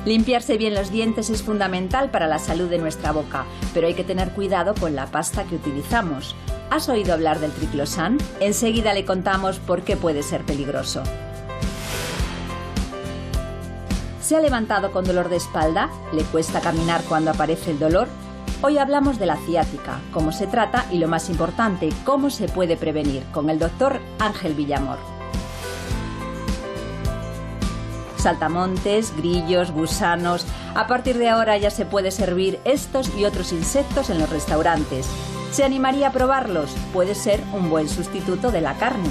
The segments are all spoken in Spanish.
Limpiarse bien los dientes es fundamental para la salud de nuestra boca, pero hay que tener cuidado con la pasta que utilizamos. ¿Has oído hablar del triclosan? Enseguida le contamos por qué puede ser peligroso. ¿Se ha levantado con dolor de espalda? ¿Le cuesta caminar cuando aparece el dolor? Hoy hablamos de la ciática, cómo se trata y, lo más importante, cómo se puede prevenir, con el doctor Ángel Villamor. Saltamontes, grillos, gusanos. A partir de ahora ya se puede servir estos y otros insectos en los restaurantes. ¿Se animaría a probarlos? Puede ser un buen sustituto de la carne.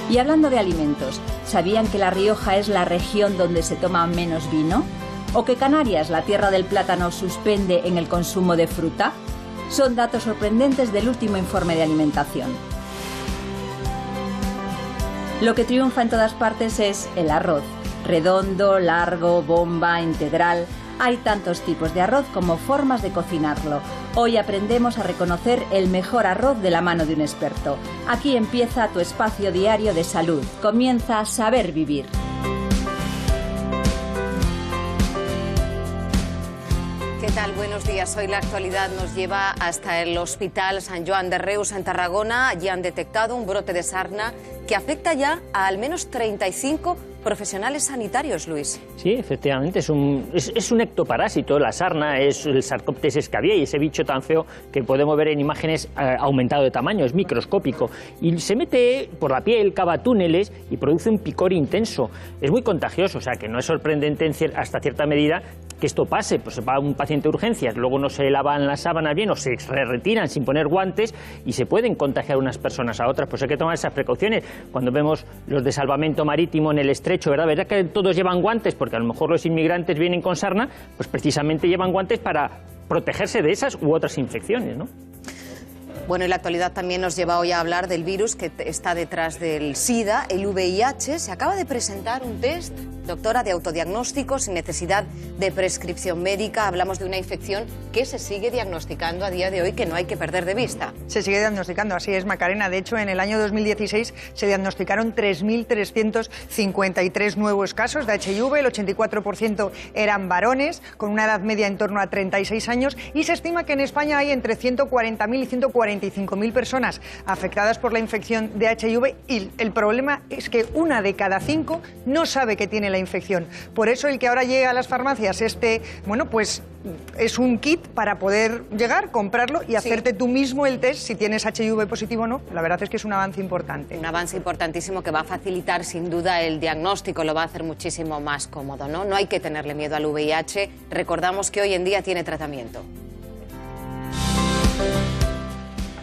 Y hablando de alimentos, ¿sabían que La Rioja es la región donde se toma menos vino? ¿O que Canarias, la tierra del plátano, suspende en el consumo de fruta? Son datos sorprendentes del último informe de alimentación. Lo que triunfa en todas partes es el arroz. Redondo, largo, bomba, integral. Hay tantos tipos de arroz como formas de cocinarlo. Hoy aprendemos a reconocer el mejor arroz de la mano de un experto. Aquí empieza tu espacio diario de salud. Comienza a saber vivir. ¿Qué tal? Buenos días. Hoy la actualidad nos lleva hasta el Hospital Sant Joan de Reus en Tarragona. Allí han detectado un brote de sarna que afecta ya a al menos 35 profesionales sanitarios, Luis. Sí, efectivamente, es un ectoparásito. La sarna es el Sarcoptes scabiei, ese bicho tan feo que podemos ver en imágenes aumentado de tamaño, es microscópico. Y se mete por la piel, cava túneles y produce un picor intenso. Es muy contagioso, o sea que no es sorprendente hasta cierta medida que esto pase. Pues va un paciente de urgencias, luego no se lavan las sábanas bien o se retiran sin poner guantes y se pueden contagiar unas personas a otras. Pues hay que tomar esas precauciones. Cuando vemos los de salvamento marítimo en el estrecho, ¿verdad? ¿Verdad que todos llevan guantes? Porque a lo mejor los inmigrantes vienen con sarna, pues precisamente llevan guantes para protegerse de esas u otras infecciones, ¿no? Bueno, y la actualidad también nos lleva hoy a hablar del virus que está detrás del SIDA, el VIH. Se acaba de presentar un test, doctora, de autodiagnóstico sin necesidad de prescripción médica. Hablamos de una infección que se sigue diagnosticando a día de hoy, que no hay que perder de vista. Se sigue diagnosticando, así es, Macarena. De hecho, en el año 2016 se diagnosticaron 3.353 nuevos casos de HIV. El 84% eran varones, con una edad media en torno a 36 años. Y se estima que en España hay entre 140.000 y 145.000 personas afectadas por la infección de HIV. Y el problema es que 1 de cada 5 no sabe que tiene la infección. Por eso el que ahora llega a las farmacias, bueno, pues es un kit para poder llegar, comprarlo y hacerte tú mismo el test si tienes HIV positivo o no. La verdad es que es un avance importante. Un avance importantísimo que va a facilitar sin duda el diagnóstico, lo va a hacer muchísimo más cómodo, ¿no? No hay que tenerle miedo al VIH. Recordamos que hoy en día tiene tratamiento.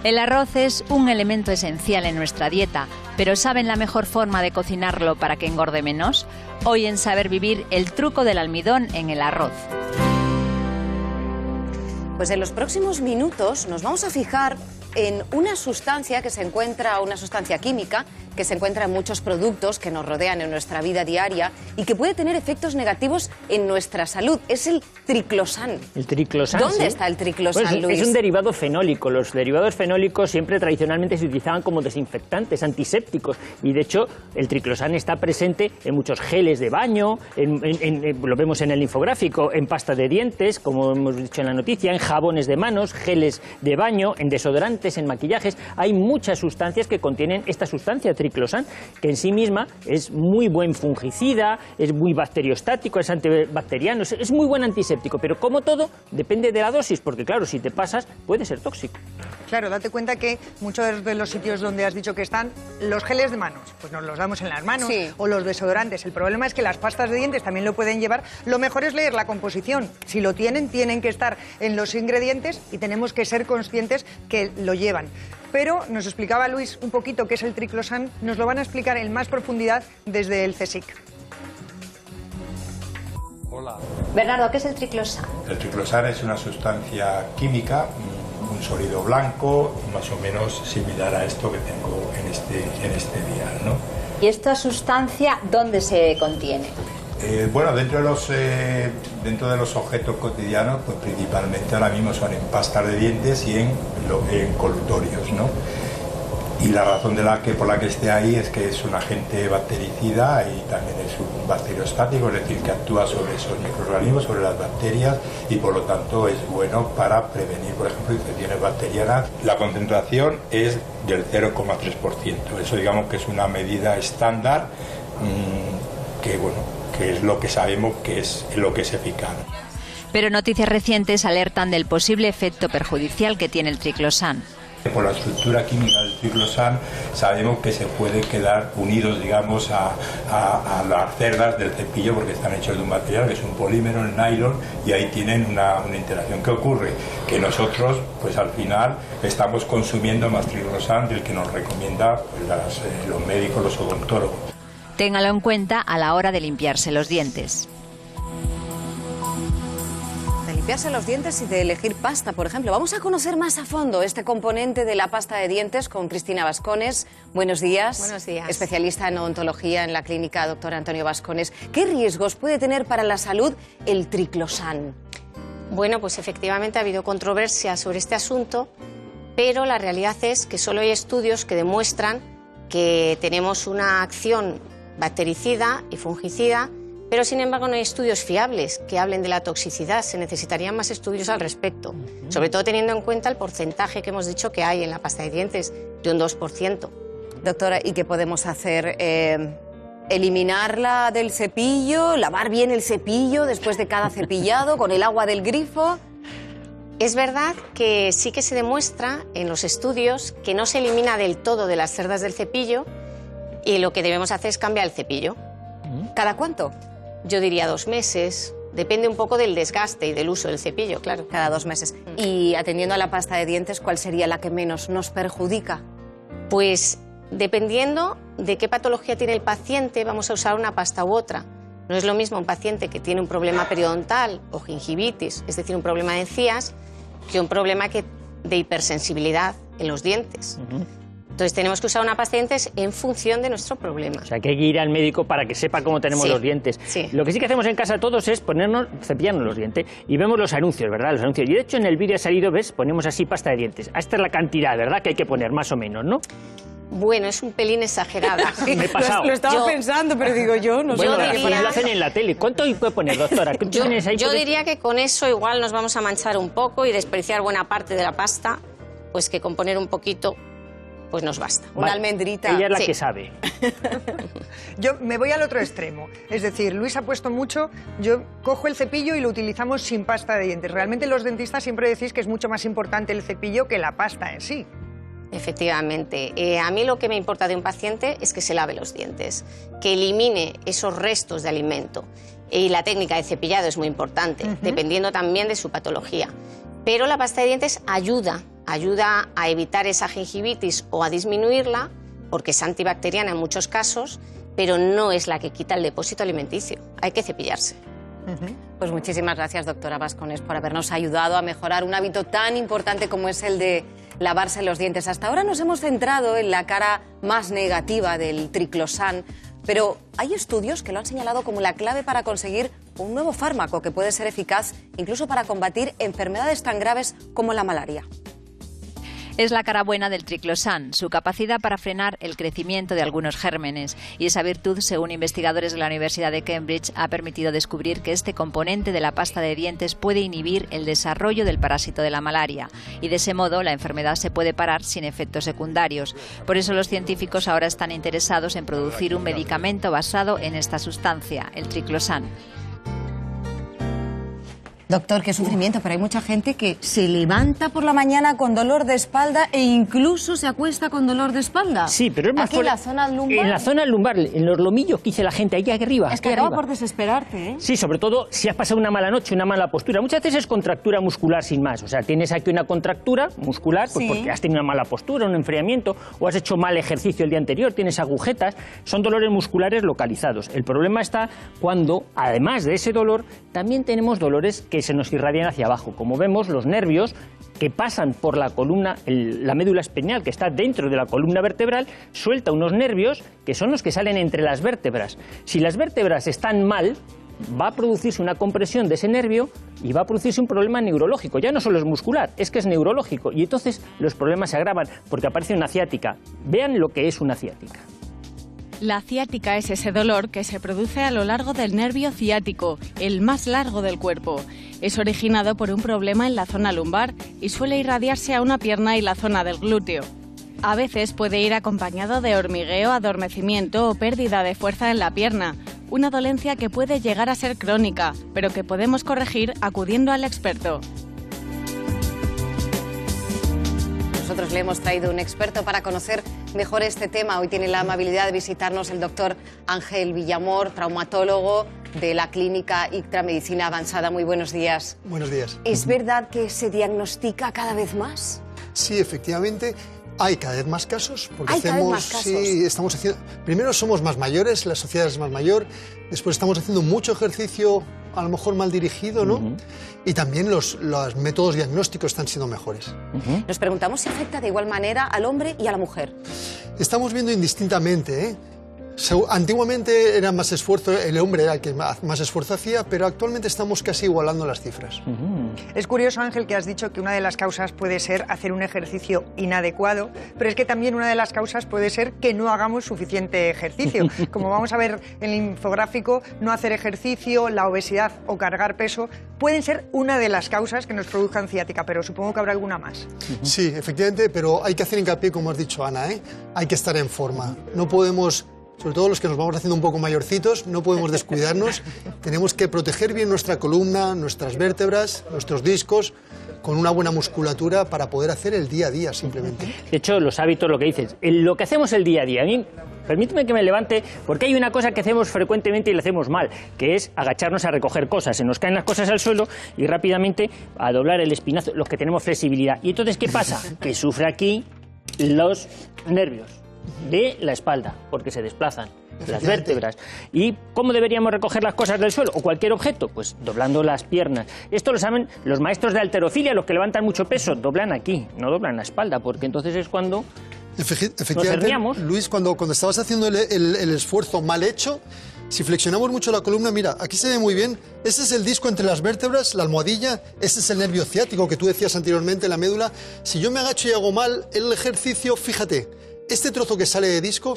El arroz es un elemento esencial en nuestra dieta, pero ¿saben la mejor forma de cocinarlo para que engorde menos? Hoy en Saber Vivir, el truco del almidón en el arroz. Pues en los próximos minutos nos vamos a fijar en una sustancia una sustancia química que se encuentra en muchos productos que nos rodean en nuestra vida diaria y que puede tener efectos negativos en nuestra salud. Es el triclosan. El triclosan. ¿Dónde ¿sí? está el triclosan, Pues Luis? es un derivado fenólico. Los derivados fenólicos siempre tradicionalmente se utilizaban como desinfectantes, antisépticos. Y de hecho, el triclosan está presente en muchos geles de baño, lo vemos en el infográfico, en pasta de dientes, como hemos dicho en la noticia, en jabones de manos, geles de baño, en desodorantes, en maquillajes. Hay muchas sustancias que contienen esta sustancia, triclosan, que en sí misma es muy buen fungicida, es muy bacteriostático, es antibacteriano, es muy buen antiséptico, pero como todo, depende de la dosis, porque claro, si te pasas, puede ser tóxico. Claro, date cuenta que muchos de los sitios donde has dicho que están los geles de manos, pues nos los damos en las manos, sí, o los desodorantes. El problema es que las pastas de dientes también lo pueden llevar. Lo mejor es leer la composición. Si lo tienen que estar en los ingredientes y tenemos que ser conscientes que lo llevan. Pero nos explicaba Luis un poquito qué es el triclosan, nos lo van a explicar en más profundidad desde el CSIC. Hola. Bernardo, ¿qué es el triclosan? El triclosan es una sustancia química, un sólido blanco, más o menos similar a esto que tengo en este dial, ¿no? ¿Y esta sustancia dónde se contiene? Bueno, dentro de los objetos cotidianos, pues principalmente ahora mismo son en pastas de dientes y en colutorios, ¿no? Y la razón por la que esté ahí es que es un agente bactericida y también es un bacteriostático, es decir, que actúa sobre esos microorganismos, sobre las bacterias, y por lo tanto es bueno para prevenir, por ejemplo, infecciones bacterianas. La concentración es del 0,3%. Eso digamos que es una medida estándar que es lo que sabemos que es lo que es eficaz. Pero noticias recientes alertan del posible efecto perjudicial que tiene el triclosan. Por la estructura química del triclosan sabemos que se puede quedar unidos, digamos, a las cerdas del cepillo, porque están hechos de un material que es un polímero, el nylon, y ahí tienen una interacción. ¿Qué ocurre? Que nosotros, pues al final, estamos consumiendo más triclosan del que nos recomienda los médicos, los odontólogos. Téngalo en cuenta a la hora de limpiarse los dientes. Limpiarse los dientes y de elegir pasta, por ejemplo. Vamos a conocer más a fondo este componente de la pasta de dientes con Cristina Bascones. Buenos días. Buenos días. Especialista en odontología en la clínica Dr. Antonio Bascones. ¿Qué riesgos puede tener para la salud el triclosan? Bueno, pues efectivamente ha habido controversia sobre este asunto, pero la realidad es que solo hay estudios que demuestran que tenemos una acción bactericida y fungicida, pero sin embargo no hay estudios fiables que hablen de la toxicidad. Se necesitarían más estudios al respecto, sobre todo teniendo en cuenta el porcentaje que hemos dicho que hay en la pasta de dientes, de un 2%. Doctora, ¿y qué podemos hacer? ¿Eliminarla del cepillo? ¿Lavar bien el cepillo después de cada cepillado con el agua del grifo? Es verdad que sí que se demuestra en los estudios que no se elimina del todo de las cerdas del cepillo, y lo que debemos hacer es cambiar el cepillo. ¿Cada cuánto? Yo diría 2 meses, depende un poco del desgaste y del uso del cepillo, claro. Cada 2 meses. Y atendiendo a la pasta de dientes, ¿cuál sería la que menos nos perjudica? Pues dependiendo de qué patología tiene el paciente, vamos a usar una pasta u otra. No es lo mismo un paciente que tiene un problema periodontal o gingivitis, es decir, un problema de encías, que un problema de hipersensibilidad en los dientes. Entonces tenemos que usar una pasta de dientes en función de nuestro problema. O sea, que hay que ir al médico para que sepa cómo tenemos los dientes. Sí. Lo que sí que hacemos en casa todos es cepillarnos los dientes y vemos los anuncios, ¿verdad? Los anuncios. Y de hecho en el vídeo ha salido, ¿ves? Ponemos así pasta de dientes. Esta es la cantidad, ¿verdad? Que hay que poner, más o menos, ¿no? Bueno, es un pelín exagerada. Me he pasado. Lo estaba pensando, pero digo yo, no sé. Bueno, diría... lo hacen en la tele. ¿Cuánto puede poner, doctora? Yo diría que con eso igual nos vamos a manchar un poco y desperdiciar buena parte de la pasta, pues que con poner un poquito pues nos basta. Una almendrita. Ella es la que sabe. Yo me voy al otro extremo. Es decir, Luis ha puesto mucho, yo cojo el cepillo y lo utilizamos sin pasta de dientes. Realmente los dentistas siempre decís que es mucho más importante el cepillo que la pasta en sí. Efectivamente. A mí lo que me importa de un paciente es que se lave los dientes, que elimine esos restos de alimento. Y la técnica de cepillado es muy importante, dependiendo también de su patología. Pero la pasta de dientes ayuda a evitar esa gingivitis o a disminuirla, porque es antibacteriana en muchos casos, pero no es la que quita el depósito alimenticio. Hay que cepillarse. Pues muchísimas gracias, doctora Bascones, por habernos ayudado a mejorar un hábito tan importante como es el de lavarse los dientes. Hasta ahora nos hemos centrado en la cara más negativa del triclosan, pero hay estudios que lo han señalado como la clave para conseguir un nuevo fármaco que puede ser eficaz incluso para combatir enfermedades tan graves como la malaria. Es la cara buena del triclosan, su capacidad para frenar el crecimiento de algunos gérmenes. Y esa virtud, según investigadores de la Universidad de Cambridge, ha permitido descubrir que este componente de la pasta de dientes puede inhibir el desarrollo del parásito de la malaria. Y de ese modo la enfermedad se puede parar sin efectos secundarios. Por eso los científicos ahora están interesados en producir un medicamento basado en esta sustancia, el triclosan. Doctor, qué sufrimiento, pero hay mucha gente que se levanta por la mañana con dolor de espalda e incluso se acuesta con dolor de espalda. Sí, pero es más aquí en la zona lumbar. En la zona lumbar, en los lomillos que dice la gente, ahí arriba. Es que acaba por desesperarte, ¿eh? Sí, sobre todo si has pasado una mala noche, una mala postura. Muchas veces es contractura muscular sin más. O sea, tienes aquí una contractura muscular pues porque has tenido una mala postura, un enfriamiento, o has hecho mal ejercicio el día anterior, tienes agujetas. Son dolores musculares localizados. El problema está cuando, además de ese dolor, también tenemos dolores que se nos irradian hacia abajo. Como vemos, los nervios que pasan por la columna, la médula espinal que está dentro de la columna vertebral, suelta unos nervios que son los que salen entre las vértebras. Si las vértebras están mal, va a producirse una compresión de ese nervio y va a producirse un problema neurológico. Ya no solo es muscular, es que es neurológico. Y entonces los problemas se agravan porque aparece una ciática. Vean lo que es una ciática. La ciática es ese dolor que se produce a lo largo del nervio ciático, el más largo del cuerpo. Es originado por un problema en la zona lumbar y suele irradiarse a una pierna y la zona del glúteo. A veces puede ir acompañado de hormigueo, adormecimiento o pérdida de fuerza en la pierna, una dolencia que puede llegar a ser crónica, pero que podemos corregir acudiendo al experto. Nosotros le hemos traído un experto para conocer mejor este tema. Hoy tiene la amabilidad de visitarnos el doctor Ángel Villamor, traumatólogo de la clínica ICTRA Medicina Avanzada. Muy buenos días. Buenos días. ¿Es verdad que se diagnostica cada vez más? Sí, efectivamente. Hay cada vez más casos, porque ¿Hay cada vez más casos? Sí, estamos haciendo. Primero somos más mayores, la sociedad es más mayor. Después estamos haciendo mucho ejercicio, a lo mejor mal dirigido, ¿no? Y también los métodos diagnósticos están siendo mejores. Nos preguntamos si afecta de igual manera al hombre y a la mujer. Estamos viendo indistintamente, ¿eh? Antiguamente era más esfuerzo, el hombre era el que más esfuerzo hacía, pero actualmente estamos casi igualando las cifras. Es curioso, Ángel, que has dicho que una de las causas puede ser hacer un ejercicio inadecuado, pero es que también una de las causas puede ser que no hagamos suficiente ejercicio. Como vamos a ver en el infográfico, no hacer ejercicio, la obesidad o cargar peso pueden ser una de las causas que nos produzcan ciática, pero supongo que habrá alguna más. Sí, efectivamente, pero hay que hacer hincapié, como has dicho, Ana, ¿eh? Hay que estar en forma. No podemos... Sobre todo los que nos vamos haciendo un poco mayorcitos, no podemos descuidarnos. Tenemos que proteger bien nuestra columna, nuestras vértebras, nuestros discos, con una buena musculatura para poder hacer el día a día, simplemente. De hecho, los hábitos, lo que dices, lo que hacemos el día a día. A mí, permíteme que me levante, porque hay una cosa que hacemos frecuentemente y la hacemos mal, que es agacharnos a recoger cosas. Se nos caen las cosas al suelo y rápidamente a doblar el espinazo, los que tenemos flexibilidad. Y entonces, ¿qué pasa? Que sufre aquí los nervios de la espalda, porque se desplazan las vértebras. ¿Y cómo deberíamos recoger las cosas del suelo o cualquier objeto? Pues doblando las piernas. Esto lo saben los maestros de halterofilia, los que levantan mucho peso, doblan aquí, no doblan la espalda, porque entonces es cuando efectivamente, Luis, cuando estabas haciendo el esfuerzo mal hecho, si flexionamos mucho la columna, mira, aquí se ve muy bien, ese es el disco entre las vértebras, la almohadilla, ese es el nervio ciático que tú decías anteriormente, la médula. Si yo me agacho y hago mal el ejercicio, fíjate, este trozo que sale de disco,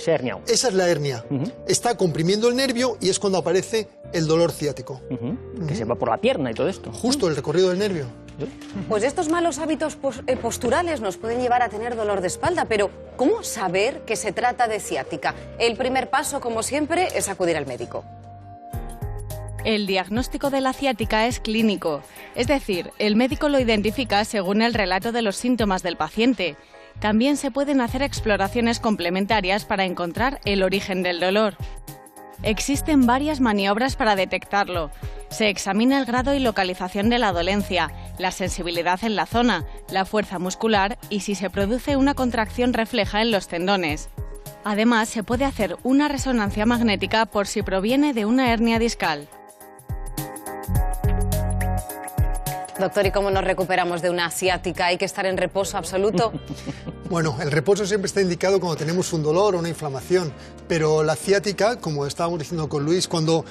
esa es la hernia. Está comprimiendo el nervio y es cuando aparece el dolor ciático. Que se va por la pierna y todo esto. Justo, el recorrido del nervio. Pues estos malos hábitos posturales nos pueden llevar a tener dolor de espalda, pero ¿cómo saber que se trata de ciática? El primer paso, como siempre, es acudir al médico. El diagnóstico de la ciática es clínico, es decir, el médico lo identifica según el relato de los síntomas del paciente. También se pueden hacer exploraciones complementarias para encontrar el origen del dolor. Existen varias maniobras para detectarlo. Se examina el grado y localización de la dolencia, la sensibilidad en la zona, la fuerza muscular y si se produce una contracción refleja en los tendones. Además, se puede hacer una resonancia magnética por si proviene de una hernia discal. Doctor, ¿y cómo nos recuperamos de una ciática? ¿Hay que estar en reposo absoluto? Bueno, el reposo siempre está indicado cuando tenemos un dolor o una inflamación, pero la ciática, como estábamos diciendo con Luis, cuando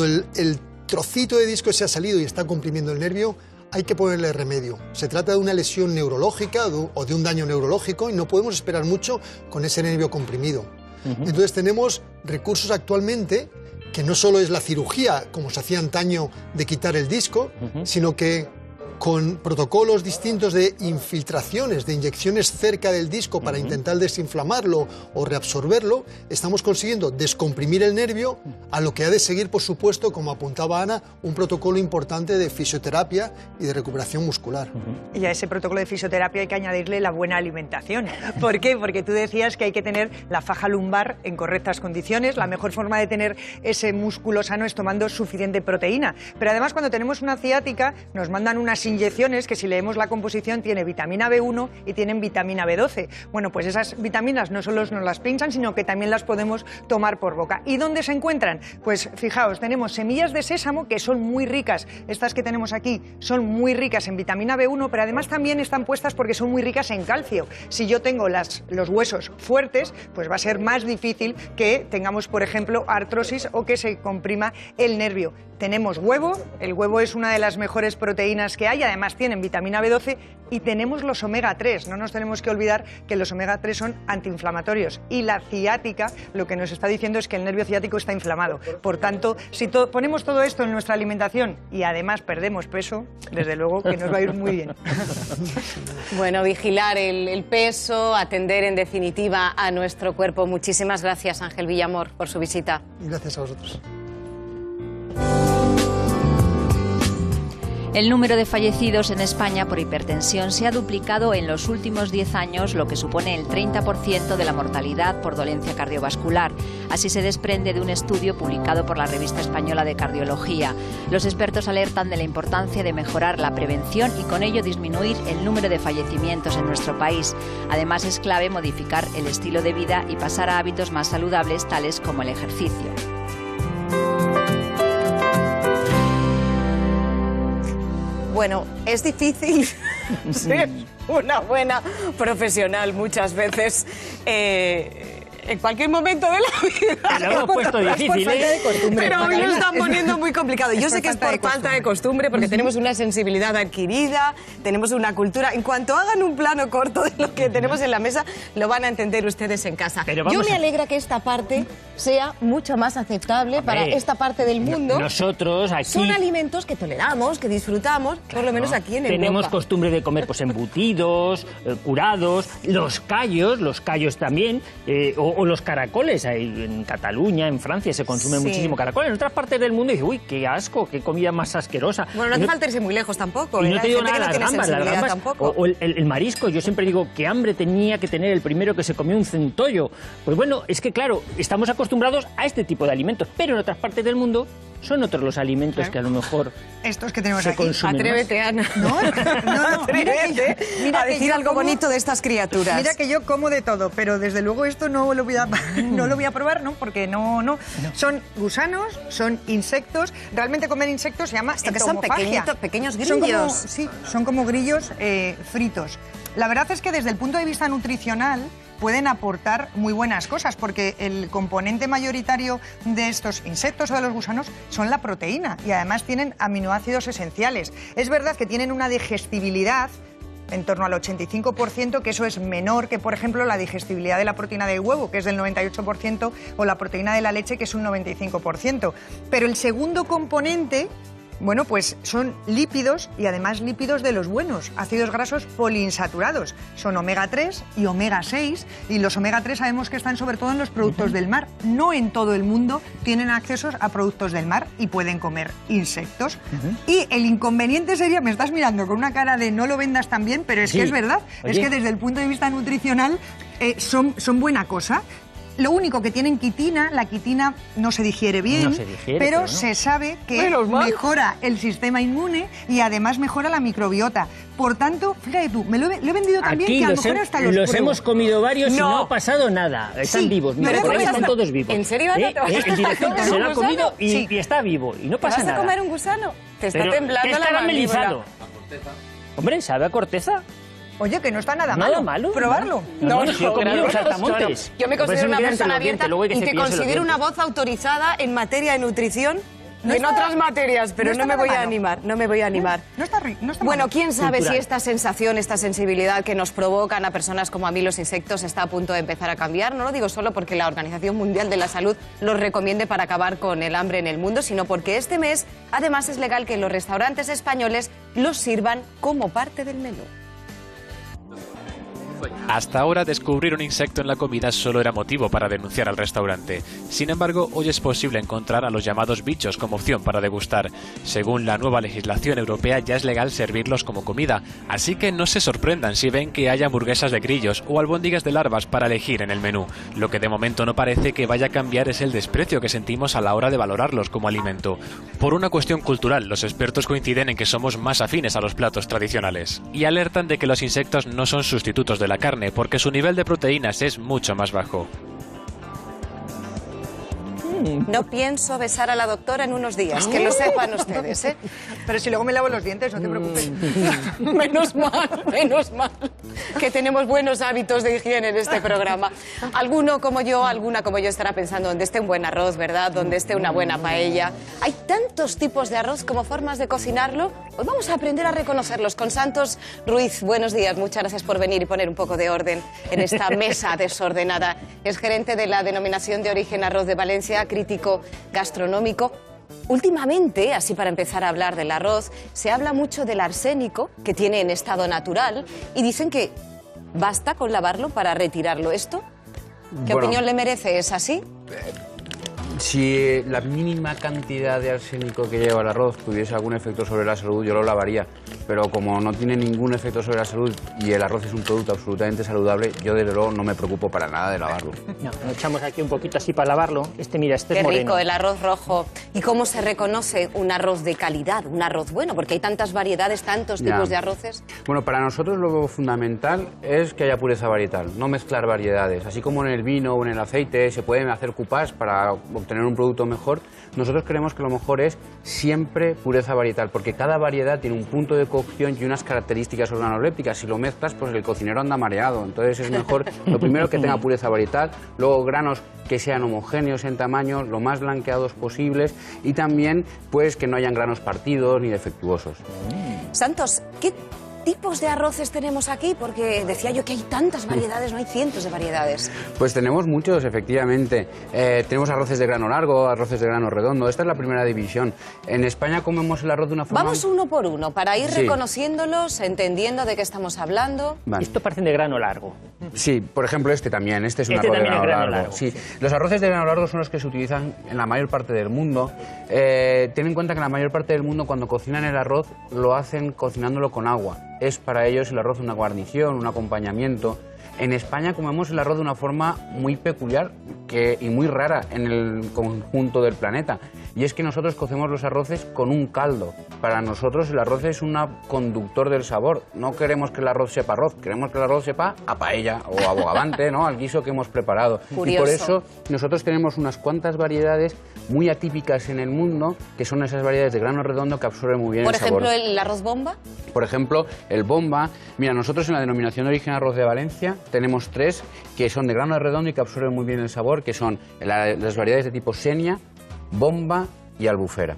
el trocito de disco se ha salido y está comprimiendo el nervio, hay que ponerle remedio. Se trata de una lesión neurológica o de un daño neurológico y no podemos esperar mucho con ese nervio comprimido. Entonces tenemos recursos actualmente que no solo es la cirugía, como se hacía antaño, de quitar el disco, sino que con protocolos distintos de infiltraciones, de inyecciones cerca del disco para intentar desinflamarlo o reabsorberlo, estamos consiguiendo descomprimir el nervio, a lo que ha de seguir, por supuesto, como apuntaba Ana, un protocolo importante de fisioterapia y de recuperación muscular. Y a ese protocolo de fisioterapia hay que añadirle la buena alimentación. ¿Por qué? Porque tú decías que hay que tener la faja lumbar en correctas condiciones. La mejor forma de tener ese músculo sano es tomando suficiente proteína. Pero además, cuando tenemos una ciática, nos mandan unas inyecciones que, si leemos la composición, tiene vitamina B1 y tienen vitamina B12. Bueno, pues esas vitaminas no solo nos las pinchan, sino que también las podemos tomar por boca. ¿Y dónde se encuentran? Pues fijaos, tenemos semillas de sésamo que son muy ricas. Estas que tenemos aquí son muy ricas en vitamina B1, pero además también están puestas porque son muy ricas en calcio. Si yo tengo los huesos fuertes, pues va a ser más difícil que tengamos, por ejemplo, artrosis o que se comprima el nervio. Tenemos huevo, el huevo es una de las mejores proteínas que hay, además tienen vitamina B12, y tenemos los omega 3. No nos tenemos que olvidar que los omega 3 son antiinflamatorios, y la ciática lo que nos está diciendo es que el nervio ciático está inflamado. Por tanto, si ponemos todo esto en nuestra alimentación y además perdemos peso, desde luego que nos va a ir muy bien. Bueno, vigilar el peso, atender en definitiva a nuestro cuerpo. Muchísimas gracias, Ángel Villamor, por su visita. Gracias a vosotros. El número de fallecidos en España por hipertensión se ha duplicado en los últimos 10 años, lo que supone el 30% de la mortalidad por dolencia cardiovascular. Así se desprende de un estudio publicado por la Revista Española de Cardiología. Los expertos alertan de la importancia de mejorar la prevención y con ello disminuir el número de fallecimientos en nuestro país. Además, es clave modificar el estilo de vida y pasar a hábitos más saludables, tales como el ejercicio. Bueno, es difícil ser una buena profesional muchas veces en cualquier momento de la vida. Lo hemos puesto difícil, ¿eh? Pero hoy lo están poniendo muy complicado. Yo sé que es por falta de costumbre, porque tenemos una sensibilidad adquirida, tenemos una cultura. En cuanto hagan un plano corto de lo que tenemos en la mesa, lo van a entender ustedes en casa. Yo me alegra que esta parte sea mucho más aceptable para esta parte del mundo. Nosotros aquí... Son alimentos que toleramos, que disfrutamos, por lo menos aquí en Europa. Tenemos costumbre de comer pues embutidos, curados, los callos también, o los caracoles. En Cataluña, en Francia, se consume muchísimo caracol. En otras partes del mundo dice, uy, qué asco, qué comida más asquerosa. Bueno, no hace falta irse muy lejos tampoco. Y no te digo nada, las gambas o el marisco. Yo siempre digo, qué hambre tenía que tener el primero que se comió un centollo. Pues bueno, es que claro, estamos acostumbrados a este tipo de alimentos, pero en otras partes del mundo son otros los alimentos que a lo mejor estos que tenemos se aquí. consumen. Atrévete, más. Ana. No, Atrévete a decir algo bonito de estas criaturas. Mira que yo como de todo, pero desde luego esto no lo voy a probar, ¿no? Porque no. Son gusanos, son insectos. Realmente comer insectos se llama entomofagia. Son pequeños grillos. Son como grillos fritos. La verdad es que desde el punto de vista nutricional pueden aportar muy buenas cosas, porque el componente mayoritario de estos insectos o de los gusanos son la proteína, y además tienen aminoácidos esenciales. Es verdad que tienen una digestibilidad en torno al 85%, que eso es menor que, por ejemplo, la digestibilidad de la proteína del huevo, que es del 98%, o la proteína de la leche, que es un 95%. Pero el segundo componente, bueno, pues son lípidos, y además lípidos de los buenos, ácidos grasos poliinsaturados. Son omega 3 y omega 6, y los omega 3 sabemos que están sobre todo en los productos del mar. No en todo el mundo tienen acceso a productos del mar y pueden comer insectos. Y el inconveniente sería, me estás mirando con una cara de no lo vendas tan bien, pero es que es verdad. Oye, es que desde el punto de vista nutricional son buena cosa. Lo único que tienen quitina, la quitina no se digiere bien, pero no. Se sabe que mejora el sistema inmune y además mejora la microbiota. Por tanto, fíjate tú, me lo he vendido también, aquí que a lo mejor hasta los hemos comido varios y no ha pasado nada. Están vivos, mira, por ahí están todos vivos. ¿En serio, Ana? En dirección se lo ha comido y está vivo, y no pasa nada. ¿Te vas a comer un gusano? Te está temblando la caramelizado. Hombre, ¿sabe a corteza? Oye, que no está nada malo. malo. ¿Probarlo? No, yo he comido saltamontes. Yo me considero una persona abierta y te considero una voz autorizada en materia de nutrición. En otras materias, pero no me voy a animar. No me voy a animar. No está bueno, quién sabe si esta sensación, esta sensibilidad que nos provocan a personas como a mí los insectos está a punto de empezar a cambiar. No lo digo solo porque la Organización Mundial de la Salud los recomiende para acabar con el hambre en el mundo, sino porque este mes, además, es legal que en los restaurantes españoles los sirvan como parte del menú. Hasta ahora, descubrir un insecto en la comida solo era motivo para denunciar al restaurante. Sin embargo, hoy es posible encontrar a los llamados bichos como opción para degustar. Según la nueva legislación europea, ya es legal servirlos como comida, así que no se sorprendan si ven que hay hamburguesas de grillos o albóndigas de larvas para elegir en el menú. Lo que de momento no parece que vaya a cambiar es el desprecio que sentimos a la hora de valorarlos como alimento. Por una cuestión cultural, los expertos coinciden en que somos más afines a los platos tradicionales y alertan de que los insectos no son sustitutos de la carne porque su nivel de proteínas es mucho más bajo. No pienso besar a la doctora en unos días, que lo sepan ustedes, ¿eh? Pero si luego me lavo los dientes, no te preocupes. Menos mal, que tenemos buenos hábitos de higiene en este programa. Alguna como yo estará pensando donde esté un buen arroz, ¿verdad? Donde esté una buena paella. Hay tantos tipos de arroz como formas de cocinarlo. Hoy vamos a aprender a reconocerlos con Santos Ruiz. Buenos días, muchas gracias por venir y poner un poco de orden en esta mesa desordenada. Es gerente de la Denominación de Origen Arroz de Valencia, crítico gastronómico. Últimamente, así para empezar a hablar del arroz, se habla mucho del arsénico que tiene en estado natural y dicen que basta con lavarlo para retirarlo. ¿Esto? ¿Qué opinión le merece? ¿Es así? Si la mínima cantidad de arsénico que lleva el arroz tuviese algún efecto sobre la salud, yo lo lavaría. Pero como no tiene ningún efecto sobre la salud y el arroz es un producto absolutamente saludable, yo desde luego no me preocupo para nada de lavarlo. No, lo echamos aquí un poquito así para lavarlo. Mira, este Qué es moreno. rico el arroz rojo. ¿Y cómo se reconoce un arroz de calidad, un arroz bueno? Porque hay tantas variedades, tantos tipos de arroces. Bueno, para nosotros lo fundamental es que haya pureza varietal, no mezclar variedades. Así como en el vino o en el aceite se pueden hacer cupás para obtener un producto mejor, nosotros creemos que lo mejor es siempre pureza varietal, porque cada variedad tiene un punto de cocción y unas características organolépticas. Si lo mezclas, pues el cocinero anda mareado. Entonces es mejor, lo primero, que tenga pureza varietal, luego granos que sean homogéneos en tamaño, lo más blanqueados posibles, y también pues que no hayan granos partidos ni defectuosos. Santos, ¿qué tipos de arroces tenemos aquí? Porque decía yo que hay tantas variedades, no hay cientos de variedades. Pues tenemos muchos, efectivamente. Tenemos arroces de grano largo, arroces de grano redondo. Esta es la primera división. En España comemos el arroz de una forma... Vamos uno por uno, para ir reconociéndolos, entendiendo de qué estamos hablando. Vale. Esto parecen de grano largo. Sí, por ejemplo este también. Este es un arroz de grano largo. Sí. Los arroces de grano largo son los que se utilizan en la mayor parte del mundo. Ten en cuenta que en la mayor parte del mundo, cuando cocinan el arroz, lo hacen cocinándolo con agua. Es para ellos el arroz una guarnición, un acompañamiento. En España comemos el arroz de una forma muy peculiar y muy rara en el conjunto del planeta. Y es que nosotros cocemos los arroces con un caldo. Para nosotros el arroz es un conductor del sabor. No queremos que el arroz sepa arroz, queremos que el arroz sepa a paella o a bogavante, ¿no? Al guiso que hemos preparado. Curioso. Y por eso nosotros tenemos unas cuantas variedades muy atípicas en el mundo, que son esas variedades de grano redondo que absorben muy bien el sabor. Por ejemplo, ¿el arroz bomba? Por ejemplo, el bomba. Mira, nosotros en la Denominación de Origen Arroz de Valencia tenemos 3 que son de grano redondo y que absorben muy bien el sabor, que son las variedades de tipo Xenia, bomba y albufera.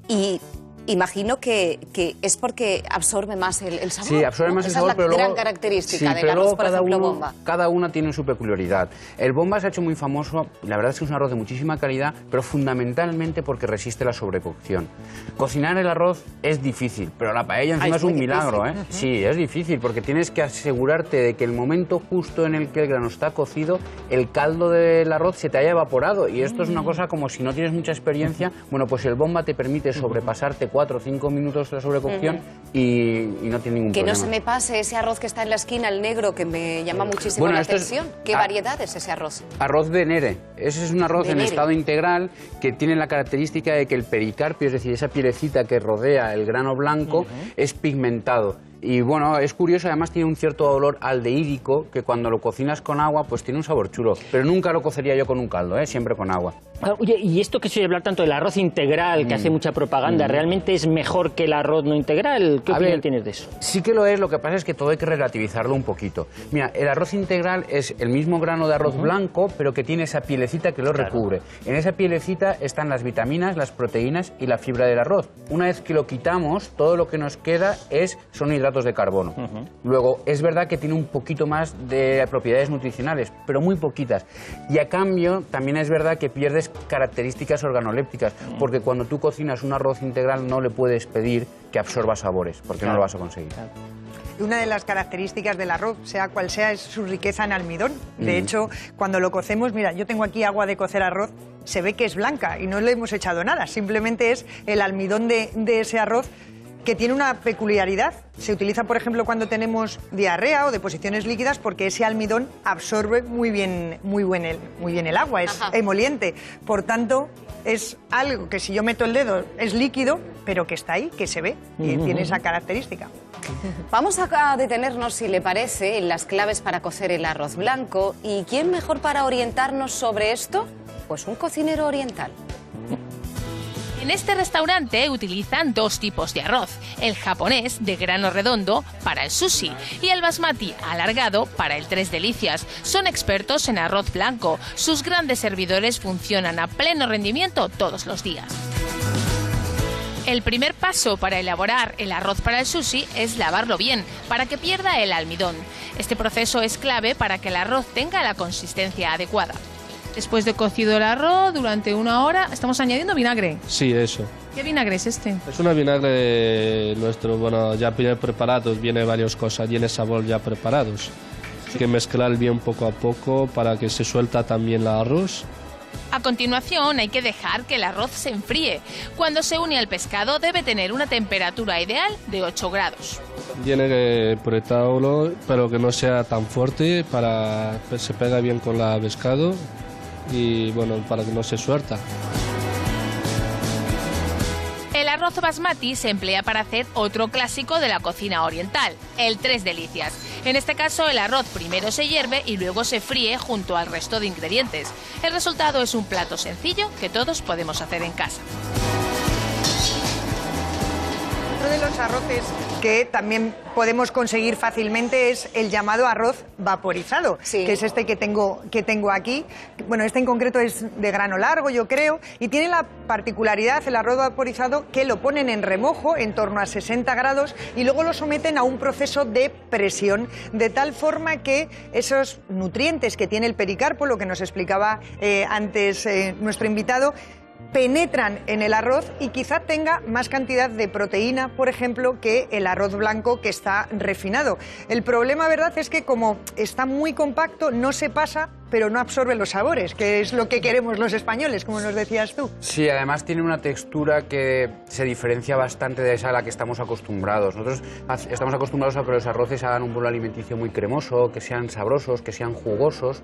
Y imagino que es porque absorbe más el sabor. Sí, absorbe más el sabor, pero luego... Esa es la gran característica del arroz, por ejemplo, bomba. Cada una tiene su peculiaridad. El bomba se ha hecho muy famoso, la verdad es que es un arroz de muchísima calidad, pero fundamentalmente porque resiste la sobrecocción. Cocinar el arroz es difícil, pero la paella encima es un milagro, ¿eh? Sí, es difícil, porque tienes que asegurarte de que el momento justo en el que el grano está cocido, el caldo del arroz se te haya evaporado. Y esto es una cosa como si no tienes mucha experiencia, bueno, pues el bomba te permite sobrepasarte 4 o 5 minutos de sobrecocción y no tiene ningún problema. Que no se me pase ese arroz que está en la esquina, el negro, que me llama muchísimo la atención. ¿Qué variedad es ese arroz? Arroz de Nere. Ese es un arroz en estado integral que tiene la característica de que el pericarpio, es decir, esa pielecita que rodea el grano blanco, es pigmentado. Y bueno, es curioso, además tiene un cierto olor aldehídico que cuando lo cocinas con agua pues tiene un sabor chulo. Pero nunca lo cocería yo con un caldo, siempre con agua. Oye, y esto que se oye hablar tanto del arroz integral, que hace mucha propaganda, ¿realmente es mejor que el arroz no integral? ¿Qué opinión tienes de eso? Sí que lo es, lo que pasa es que todo hay que relativizarlo un poquito. Mira, el arroz integral es el mismo grano de arroz blanco, pero que tiene esa pielecita que lo recubre. En esa pielecita están las vitaminas, las proteínas y la fibra del arroz. Una vez que lo quitamos, todo lo que nos queda son hidratos de carbono. Luego, es verdad que tiene un poquito más de propiedades nutricionales, pero muy poquitas. Y a cambio, también es verdad que pierdes características organolépticas, porque cuando tú cocinas un arroz integral no le puedes pedir que absorba sabores, porque no lo vas a conseguir. Y una de las características del arroz, sea cual sea, es su riqueza en almidón. De hecho, cuando lo cocemos, mira, yo tengo aquí agua de cocer arroz, se ve que es blanca y no le hemos echado nada, simplemente es el almidón de ese arroz, que tiene una peculiaridad. Se utiliza, por ejemplo, cuando tenemos diarrea o deposiciones líquidas, porque ese almidón absorbe muy bien el agua, es emoliente. Por tanto, es algo que si yo meto el dedo es líquido, pero que está ahí, que se ve, y tiene esa característica. Vamos a detenernos, si le parece, en las claves para cocer el arroz blanco. ¿Y quién mejor para orientarnos sobre esto? Pues un cocinero oriental. En este restaurante utilizan dos tipos de arroz, el japonés de grano redondo para el sushi y el basmati alargado para el Tres Delicias. Son expertos en arroz blanco, sus grandes servidores funcionan a pleno rendimiento todos los días. El primer paso para elaborar el arroz para el sushi es lavarlo bien, para que pierda el almidón. Este proceso es clave para que el arroz tenga la consistencia adecuada. Después de cocido el arroz, durante 1 hora, estamos añadiendo vinagre. Sí, eso. ¿Qué vinagre es este? Es una vinagre nuestro, bueno, ya preparados, viene varias cosas, tiene sabor ya preparados. Hay que mezclar bien poco a poco para que se suelta también el arroz. A continuación hay que dejar que el arroz se enfríe. Cuando se une al pescado debe tener una temperatura ideal de 8 grados. Tiene que apretarlo, pero que no sea tan fuerte para que se pega bien con el pescado y bueno, para que no se suelta. El arroz basmati se emplea para hacer otro clásico de la cocina oriental, el Tres Delicias. En este caso, el arroz primero se hierve y luego se fríe junto al resto de ingredientes. El resultado es un plato sencillo que todos podemos hacer en casa. Otro de los arroces que también podemos conseguir fácilmente es el llamado arroz vaporizado, que es este que tengo aquí. Bueno, este en concreto es de grano largo, yo creo, y tiene la particularidad, el arroz vaporizado, que lo ponen en remojo en torno a 60 grados y luego lo someten a un proceso de presión, de tal forma que esos nutrientes que tiene el pericarpo, lo que nos explicaba antes nuestro invitado, penetran en el arroz y quizá tenga más cantidad de proteína, por ejemplo, que el arroz blanco que está refinado. El problema, ¿verdad?, es que como está muy compacto, no se pasa, pero no absorbe los sabores, que es lo que queremos los españoles, como nos decías tú. Sí, además tiene una textura que se diferencia bastante de esa a la que estamos acostumbrados. Nosotros estamos acostumbrados a que los arroces hagan un bolo alimenticio muy cremoso, que sean sabrosos, que sean jugosos,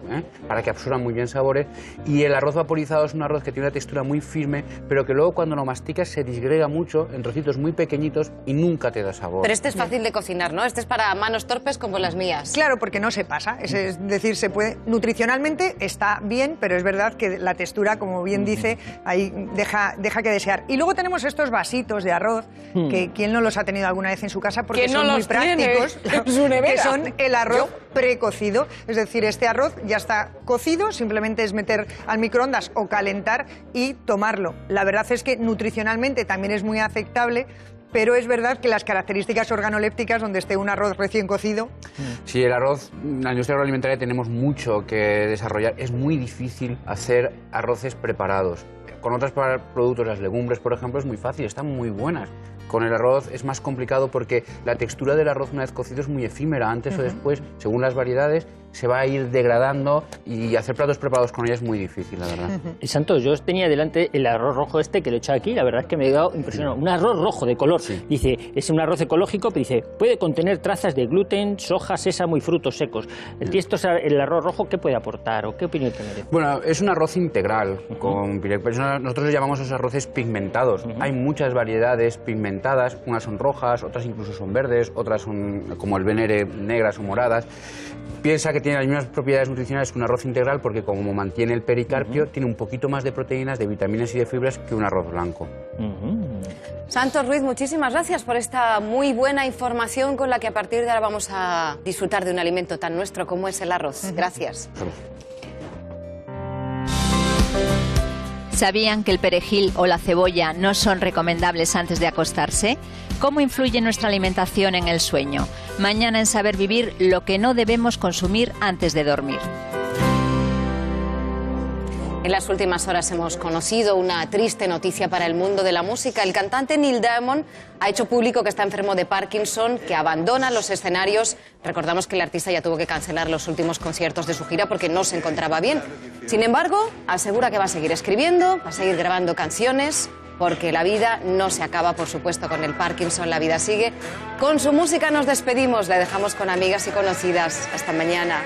para que absorban muy bien sabores. Y el arroz vaporizado es un arroz que tiene una textura muy firme, pero que luego cuando lo masticas se disgrega mucho en trocitos muy pequeñitos y nunca te da sabor. Pero este es fácil de cocinar, ¿no? Este es para manos torpes como las mías. Claro, porque no se pasa. Es decir, se puede nutricionalmente está bien, pero es verdad que la textura, como bien dice, ahí deja que desear. Y luego tenemos estos vasitos de arroz, que ¿quién no los ha tenido alguna vez en su casa? Porque son muy prácticos, que son el arroz precocido. Es decir, este arroz ya está cocido, simplemente es meter al microondas o calentar y tomarlo. La verdad es que nutricionalmente también es muy aceptable, pero es verdad que las características organolépticas, donde esté un arroz recién cocido... Sí, el arroz, en la industria agroalimentaria tenemos mucho que desarrollar. Es muy difícil hacer arroces preparados. Con otros productos, las legumbres, por ejemplo, es muy fácil, están muy buenas. Con el arroz es más complicado porque la textura del arroz una vez cocido es muy efímera. Antes o después, según las variedades, se va a ir degradando y hacer platos preparados con ella es muy difícil, la verdad. Santos, yo tenía delante el arroz rojo este que lo he echado aquí, la verdad es que me he quedado impresionado. Un arroz rojo de color. Sí. Dice, es un arroz ecológico, pero dice, puede contener trazas de gluten, soja, sésamo y frutos secos. El arroz rojo, ¿qué puede aportar o qué opinión te merece? Bueno, es un arroz integral. Nosotros le llamamos esos arroces pigmentados. Hay muchas variedades pigmentadas, unas son rojas, otras incluso son verdes, otras son, como el venere, negras o moradas. Piensa que tiene las mismas propiedades nutricionales que un arroz integral porque como mantiene el pericarpio, tiene un poquito más de proteínas, de vitaminas y de fibras que un arroz blanco. Santos Ruiz, muchísimas gracias por esta muy buena información con la que a partir de ahora vamos a disfrutar de un alimento tan nuestro como es el arroz. Gracias. ¿Sabían que el perejil o la cebolla no son recomendables antes de acostarse? ¿Cómo influye nuestra alimentación en el sueño? Mañana en Saber Vivir, lo que no debemos consumir antes de dormir. En las últimas horas hemos conocido una triste noticia para el mundo de la música. El cantante Neil Diamond ha hecho público que está enfermo de Parkinson, que abandona los escenarios. Recordamos que el artista ya tuvo que cancelar los últimos conciertos de su gira porque no se encontraba bien. Sin embargo, asegura que va a seguir escribiendo, va a seguir grabando canciones, porque la vida no se acaba, por supuesto, con el Parkinson, la vida sigue. Con su música nos despedimos, le dejamos con amigas y conocidas. Hasta mañana.